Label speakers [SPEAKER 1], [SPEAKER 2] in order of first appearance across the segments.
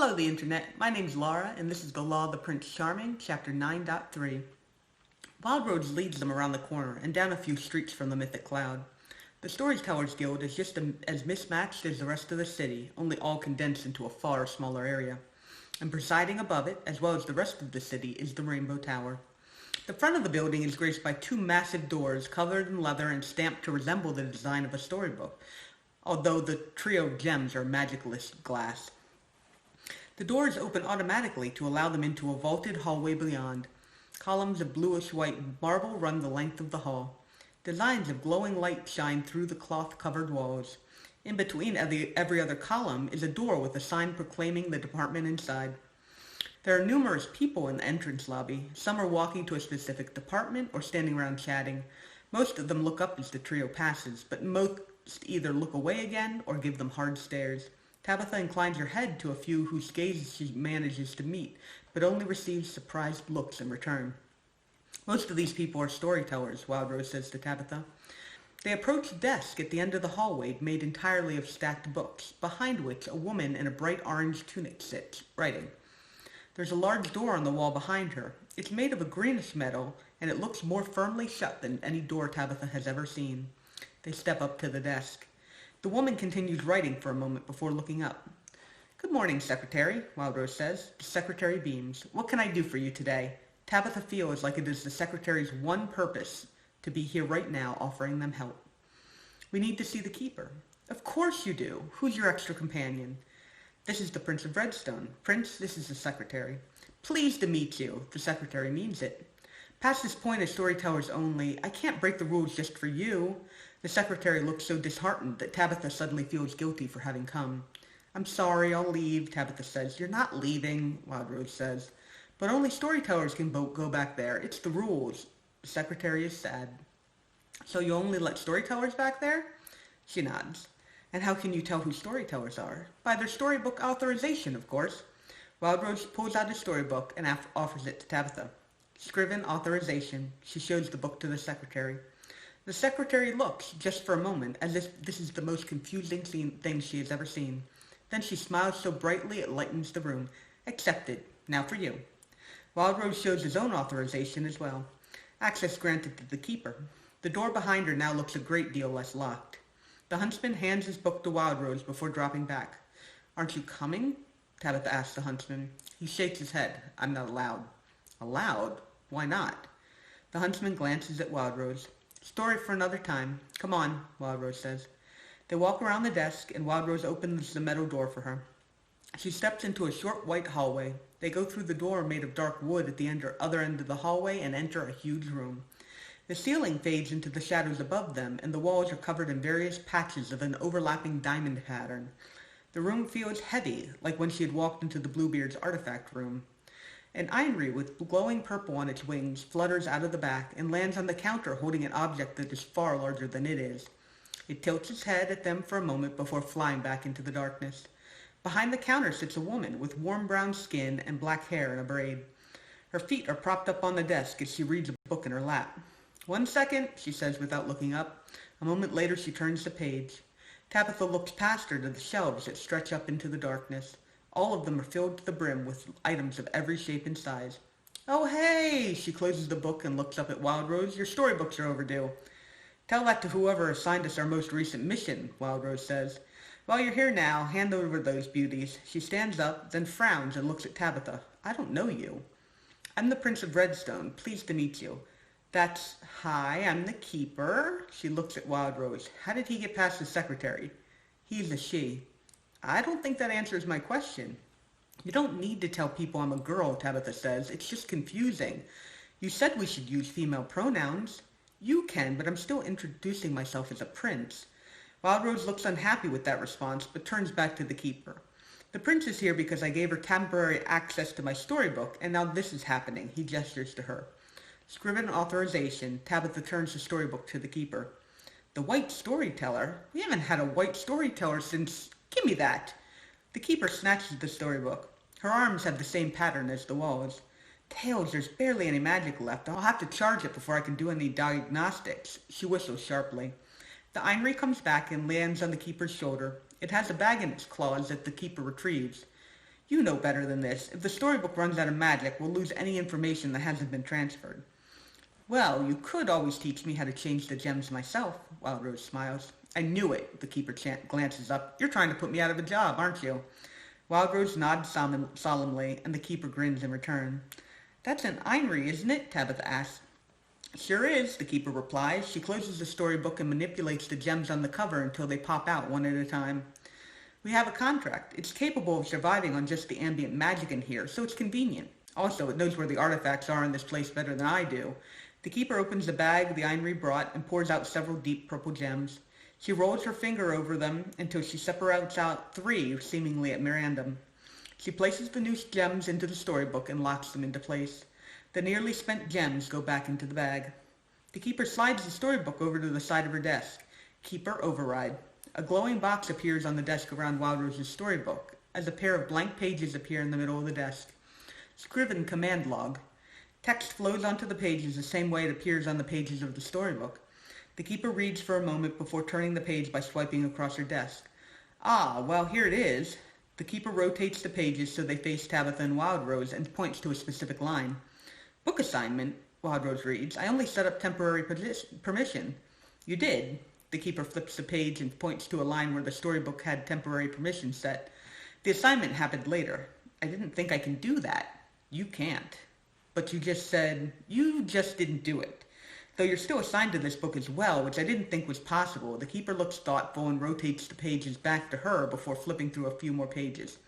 [SPEAKER 1] Hello, the internet. My name's Laura, and this is The Law of the Prince Charming, Chapter 9.3. Wild Roads leads them around the corner and down a few streets from the mythic cloud. The Storytellers Guild is just as mismatched as the rest of the city, only all condensed into a far smaller area. And presiding above it, as well as the rest of the city, is the Rainbow Tower. The front of the building is graced by two massive doors covered in leather and stamped to resemble the design of a storybook, although the trio gems are magicless glass. The doors open automatically to allow them into a vaulted hallway beyond. Columns of bluish-white marble run the length of the hall. Designs of glowing light shine through the cloth-covered walls. In between every other column is a door with a sign proclaiming the department inside. There are numerous people in the entrance lobby. Some are walking to a specific department or standing around chatting. Most of them look up as the trio passes, but most either look away again or give them hard stares. Tabitha inclines her head to a few whose gaze she manages to meet, but only receives surprised looks in return. Most of these people are storytellers, Wildrose says to Tabitha. They approach a desk at the end of the hallway made entirely of stacked books, behind which a woman in a bright orange tunic sits, writing. There's a large door on the wall behind her. It's made of a greenish metal, and it looks more firmly shut than any door Tabitha has ever seen. They step up to the desk. The woman continues writing for a moment before looking up. Good morning, Secretary, Wildrose says. The Secretary beams. What can I do for you today? Tabitha feels like it is the Secretary's one purpose to be here right now offering them help. We need to see the Keeper. Of course you do. Who's your extra companion? This is the Prince of Redstone. Prince, this is the Secretary. Pleased to meet you. The Secretary means it. Past this point as storytellers only, I can't break the rules just for you. The Secretary looks so disheartened that Tabitha suddenly feels guilty for having come. I'm sorry, I'll leave, Tabitha says. You're not leaving, Wildrose says. But only storytellers can go back there. It's the rules. The Secretary is sad. So you only let storytellers back there? She nods. And how can you tell who storytellers are? By their storybook authorization, of course. Wildrose pulls out a storybook and offers it to Tabitha. Scriven authorization. She shows the book to the Secretary. The Secretary looks, just for a moment, as if this is the most confusing thing she has ever seen. Then she smiles so brightly it lightens the room. Accepted. Now for you. Wildrose shows his own authorization as well. Access granted to the Keeper. The door behind her now looks a great deal less locked. The huntsman hands his book to Wildrose before dropping back. Aren't you coming? Tabitha asks the huntsman. He shakes his head. I'm not allowed. Allowed? Why not? The huntsman glances at Wildrose. Story for another time. Come on, Wildrose says. They walk around the desk, and Wildrose opens the metal door for her. She steps into a short white hallway. They go through the door made of dark wood at the other end of the hallway and enter a huge room. The ceiling fades into the shadows above them, and the walls are covered in various patches of an overlapping diamond pattern. The room feels heavy, like when she had walked into the Bluebeard's artifact room. An Einri with glowing purple on its wings flutters out of the back and lands on the counter holding an object that is far larger than it is. It tilts its head at them for a moment before flying back into the darkness. Behind the counter sits a woman with warm brown skin and black hair in a braid. Her feet are propped up on the desk as she reads a book in her lap. 1 second, she says without looking up. A moment later she turns the page. Tabitha looks past her to the shelves that stretch up into the darkness. All of them are filled to the brim with items of every shape and size. Oh, hey! She closes the book and looks up at Wildrose. Your storybooks are overdue. Tell that to whoever assigned us our most recent mission, Wildrose says. While you're here now, hand over those beauties. She stands up, then frowns and looks at Tabitha. I don't know you. I'm the Prince of Redstone. Pleased to meet you. That's, hi, I'm the Keeper. She looks at Wildrose. How did he get past the Secretary? He's a she. I don't think that answers my question. You don't need to tell people I'm a girl, Tabitha says. It's just confusing. You said we should use female pronouns. You can, but I'm still introducing myself as a prince. Wildrose looks unhappy with that response, but turns back to the Keeper. The prince is here because I gave her temporary access to my storybook, and now this is happening. He gestures to her. Scriven authorization. Tabitha turns the storybook to the Keeper. The white storyteller? We haven't had a white storyteller since... Give me that. The Keeper snatches the storybook. Her arms have the same pattern as the walls. Tails, there's barely any magic left. I'll have to charge it before I can do any diagnostics. She whistles sharply. The Einri comes back and lands on the Keeper's shoulder. It has a bag in its claws that the Keeper retrieves. You know better than this. If the storybook runs out of magic, we'll lose any information that hasn't been transferred. Well, you could always teach me how to change the gems myself, Wildrose smiles. I knew it, the keeper glances up. You're trying to put me out of a job, aren't you? Wildrose nods solemnly, and the keeper grins in return. That's an Einry, isn't it? Tabitha asks. Sure is, the keeper replies. She closes the storybook and manipulates the gems on the cover until they pop out one at a time. We have a contract. It's capable of surviving on just the ambient magic in here, so it's convenient. Also, it knows where the artifacts are in this place better than I do. The keeper opens the bag the Einry brought and pours out several deep purple gems. She rolls her finger over them until she separates out 3, seemingly at random. She places the new gems into the storybook and locks them into place. The nearly spent gems go back into the bag. The keeper slides the storybook over to the side of her desk. Keeper override. A glowing box appears on the desk around Wildrose's storybook, as a pair of blank pages appear in the middle of the desk. Scriven command log. Text flows onto the pages the same way it appears on the pages of the storybook. The keeper reads for a moment before turning the page by swiping across her desk. Ah, well, here it is. The keeper rotates the pages so they face Tabitha and Wildrose and points to a specific line. Book assignment, Wildrose reads. I only set up temporary permission. You did. The keeper flips the page and points to a line where the storybook had temporary permission set. The assignment happened later. I didn't think I can do that. You can't. But you just said, you just didn't do it. Though you're still assigned to this book as well, which I didn't think was possible, the keeper looks thoughtful and rotates the pages back to her before flipping through a few more pages.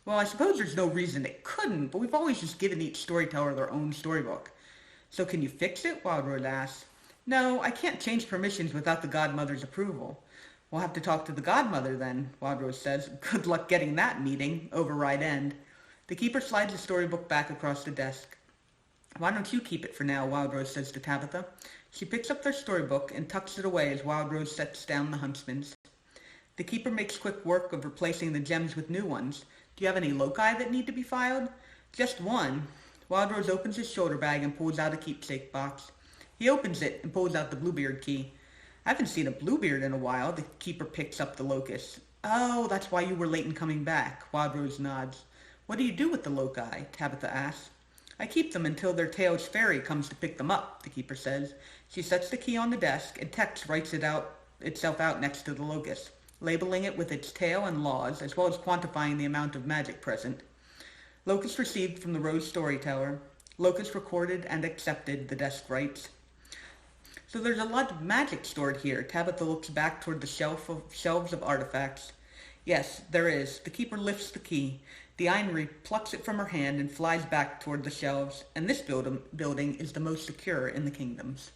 [SPEAKER 1] Well, I suppose there's no reason it couldn't, but we've always just given each storyteller their own storybook. So can you fix it? Wildrose asks. No, I can't change permissions without the godmother's approval. We'll have to talk to the godmother then, Wildrose says. Good luck getting that meeting. Override end. The keeper slides the storybook back across the desk. Why don't you keep it for now, Wildrose says to Tabitha. She picks up their storybook and tucks it away as Wildrose sets down the huntsman's. The keeper makes quick work of replacing the gems with new ones. Do you have any loci that need to be filed? Just one. Wildrose opens his shoulder bag and pulls out a keepsake box. He opens it and pulls out the Bluebeard key. I haven't seen a Bluebeard in a while. The keeper picks up the locus. Oh, that's why you were late in coming back. Wildrose nods. What do you do with the loci? Tabitha asks. I keep them until their tail's fairy comes to pick them up, the keeper says. She sets the key on the desk, and text writes itself out next to the locus, labeling it with its tail and laws, as well as quantifying the amount of magic present. Locus received from the Rose Storyteller. Locus recorded and accepted, the desk writes. So there's a lot of magic stored here. Tabitha looks back toward the shelves of artifacts. Yes, there is. The keeper lifts the key. The Einry plucks it from her hand and flies back toward the shelves, and this building is the most secure in the kingdoms.